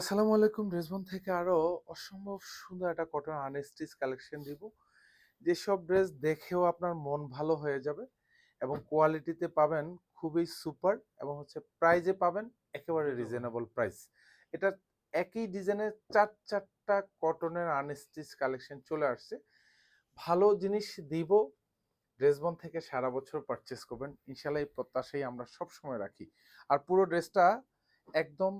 আসসালামু আলাইকুম। ড্রেসবন থেকে আরো অসম্ভব সুন্দর একটা কটন আনস্টিচ কালেকশন দিব। যেসব ড্রেস দেখেও আপনার মন ভালো হয়ে যাবে এবং কোয়ালিটিতে পাবেন খুবই সুপার এবং প্রাইজে পাবেন একেবারে রিজনেবল প্রাইস। এটা একই ডিজাইনের চারটা কটনের আনস্টিচ কালেকশন চলে আসছে। ভালো জিনিস দিব, ড্রেসবন থেকে সারা বছর পারচেস করবেন ইনশাল্লাহ, এই প্রত্যাশাই আমরা সব সময় রাখি। আর পুরো ড্রেসটা একদম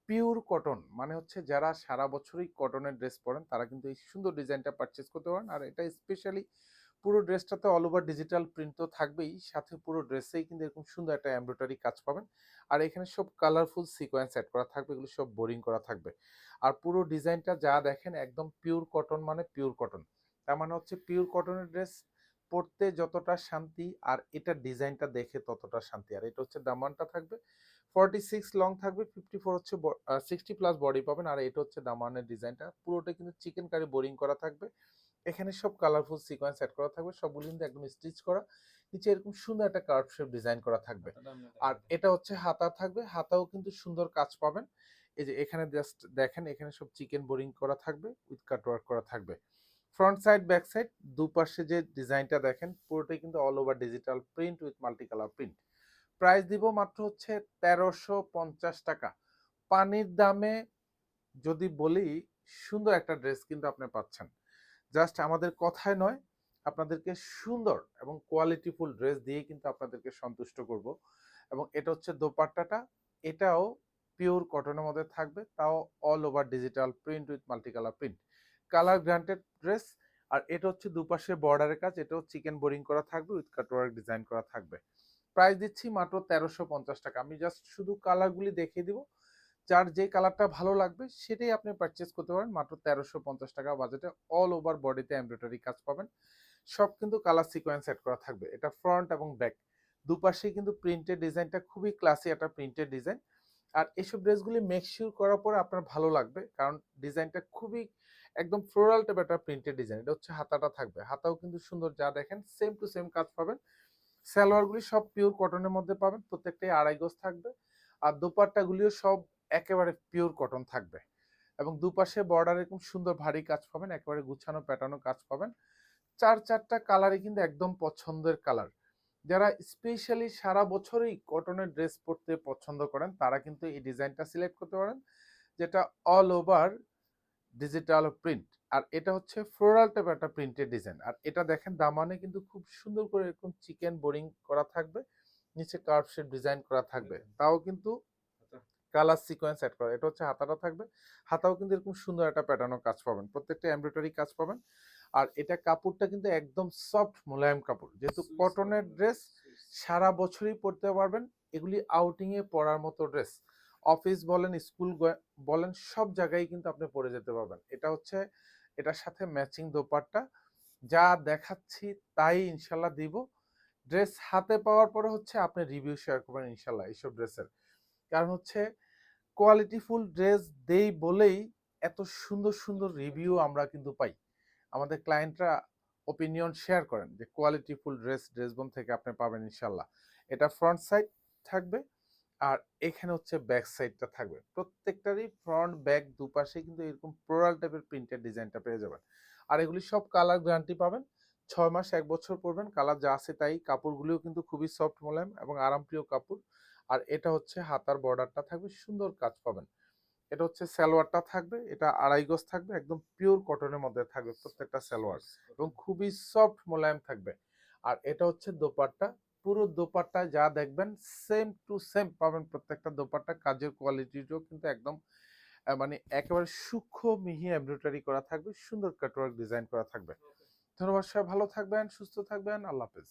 পিওর কটন, মানে যারা সারা বছরই কটনের ড্রেস পরেন তারা কিন্তু এই সুন্দর ডিজাইনটা পারচেস করতে পারেন। আর এটা স্পেশালি পুরো ড্রেসটাতে অল ওভার ডিজিটাল প্রিন্ট তো থাকবেই, সাথে পুরো ড্রেসেই কিন্তু এরকম সুন্দর একটা এমব্রয়ডারি কাজ পাবেন। আর এখানে সব কালারফুল সিকোয়েন্স অ্যাড করা থাকবে, এগুলো সব বোরিং করা থাকবে। আর পুরো ডিজাইনটা যা দেখেন একদম পিওর কটন, মানে পিওর কটন। তার মানে পিওর কটনের ড্রেস পড়তে যতটা শান্তি, আর এটা ডিজাইনটা দেখে ততটা শান্তি। আর এটা দামানটা থাকবে 46 লং থাকবে, 54 60+ বডি পাবেন। আর এটা দামানের ডিজাইনটা পুরোটা কিন্তু চিকেন কারি বোরিং করা থাকবে। এখানে সব কালারফুল সিকোয়েন্স অ্যাড করা থাকবে, সবগুলো কিন্তু একদম স্টিচ করা। নিচে এরকম সুন্দর একটা কার্ভ শেপ ডিজাইন করা থাকবে। আর এটা হাতা থাকবে, হাতাও কিন্তু সুন্দর কাজ পাবেন। এই যে এখানে জাস্ট দেখেন, এখানে সব চিকেন বোরিং করা থাকবে, উইথ কাট ওয়ার্ক করা থাকবে। ফ্রন্ট সাইড ব্যাক সাইড দুপাশে যে ডিজাইনটা দেখেন পুরোটাই কিন্তু all over digital print with multi colour print. Price দিব মাত্র 1350 টাকা। পানির দামে যদি বলি, সুন্দর একটা ড্রেস কিন্তু আপনি পাচ্ছেন। জাস্ট আমাদের কথায় নয়, আপনাদেরকে সুন্দর এবং কোয়ালিটিফুল ড্রেস দিয়ে কিন্তু আপনাদেরকে সন্তুষ্ট করব। এবং এটা দোপাট্টাটা, এটাও পিওর কটনের মধ্যে থাকবে, তাও all over digital print with multi colour print, colour granted dress. আর এটা দুপাশে বর্ডারের কাজ, এটাও চিকেন বোরিং করা থাকবে, উইথ কাটওয়ার্ক ডিজাইন করা থাকবে। প্রাইস দিচ্ছি মাত্র 1350 টাকা। আমি জাস্ট শুধু কালারগুলি দেখিয়ে দিব, যার যে কালারটা ভালো লাগবে সেটাই আপনি পারচেস করতে পারেন মাত্র 1350 টাকা বাজেটে। অল ওভার বডিতে এমব্রয়ডারি কাজ পাবেন, সব কিন্তু কালার সিকোয়েন্স সেট করা থাকবে। এটা ফ্রন্ট এবং ব্যাক দুপাশেই কিন্তু প্রিন্টেড ডিজাইনটা খুবই ক্লাসি একটা প্রিন্টেড ডিজাইন। আর এইসব ড্রেসগুলি মেকশিওর করার পরে আপনার ভালো লাগবে, কারণ ডিজাইনটা খুবই একদম ফ্লোরাল টাইপ একটা প্রিন্টেড ডিজাইন। এটা হাতাটা থাকবে, হাতাও কিন্তু সুন্দর, যা দেখেন সেম টু সেম কাজ পাবেন। সালোয়ারগুলি সব পিওর কটনের মধ্যে পাবেন, প্রত্যেকটাই 2.5 গজ থাকবে। আর দোপাট্টাগুলিও সব একেবারে পিওর কটন থাকবে। এবং দুপাশে বর্ডার এরকম সুন্দর ভারী কাজ পাবেন, একেবারে গুছানো প্যাটার্নও কাজ পাবেন। চারটা কালারই কিন্তু একদম পছন্দের কালার। যারা স্পেশালি সারা বছরই কটনের ড্রেস পরতে পছন্দ করেন তারা কিন্তু এই ডিজাইনটা সিলেক্ট করতে পারেন, যেটা অল ওভার ডিজিটাল প্রিন্ট। আর এটা ফ্লোরাল টাইপ একটা প্রিন্টেড ডিজাইন। আর এটা দেখেন দামানে কিন্তু খুব সুন্দর করে এরকম চিকেন বোরিং করা থাকবে, নিচে কার্ভ শেপ ডিজাইন করা থাকবে, তাও কিন্তু কালার সিকোয়েন্স অ্যাড করা। এটা হাতাটা থাকবে, হাতাও কিন্তু এরকম সুন্দর একটা প্যাটার্নও কাজ পাবেন, প্রত্যেকটা এমব্রয়ডারি কাজ পাবেন। আর এটা কাপড়টা কিন্তু একদম সফট মোলায়েম কাপড়, যেহেতু কটনের ড্রেস সারা বছরই পরতে পারবেন। এগুলি আউটিং এ পরার মতো ড্রেস, অফিস বলেন স্কুল বলেন সব জায়গায় কিন্তু আপনি পরে যেতে পারবেন। এটা এটার সাথে ম্যাচিং দোপাট্টা, যা দেখাচ্ছি তাই ইনশাল্লাহ দিব। ড্রেস হাতে পাওয়ার পরে আপনি রিভিউ শেয়ার করবেন ইনশাল্লাহ এইসব ড্রেসের। কারণ কোয়ালিটিফুল ড্রেস দেই বলেই এত সুন্দর সুন্দর রিভিউ আমরা কিন্তু পাই। আমাদের ক্লায়েন্টরা ওপিনিয়ন শেয়ার করেন যে কোয়ালিটিফুল ড্রেসবন থেকে আপনি পাবেন ইনশাল্লাহ। এটা ফ্রন্ট সাইড থাকবে, আর এখানে ব্যাক সাইডটা থাকবে। প্রত্যেকটারই ফ্রন্ট ব্যাক দুপাশে কিন্তু এরকম ফ্লোরাল টাইপের প্রিন্টেড ডিজাইনটা পেয়ে যাবেন। আর এগুলি সব কালার গ্যারান্টি পাবেন, 6 মাস 1 বছর পরবেন, কালার যা আছে তাই। কাপড়গুলিও কিন্তু খুবই সফট মোলায়েম এবং আরামপ্রিয় কাপড়। আর এটা হাতার বর্ডারটা থাকবে, সুন্দর কাজ পাবেন। এটা সালোয়ারটা থাকবে, এটা 2.5 গজ থাকবে, একদম পিওর কটনের মধ্যে থাকবে প্রত্যেকটা সালোয়ার, এবং খুবই সফট মোলায়েম থাকবে। আর এটা দোপাট্টা, পুরো দোপাট্টা যা দেখবেন সেম টু সেম পাবেন প্রত্যেকটা দোপাট্টা। কাজের কোয়ালিটিটাও কিন্তু একদম মানে একেবারে সূক্ষ্ম মিহি এমব্রয়ডারি করা থাকবে, সুন্দর কাটওয়ার্ক ডিজাইন করা থাকবে। ধন্যবাদ, সবাই ভালো থাকবেন, সুস্থ থাকবেন, আল্লাহ হাফেজ।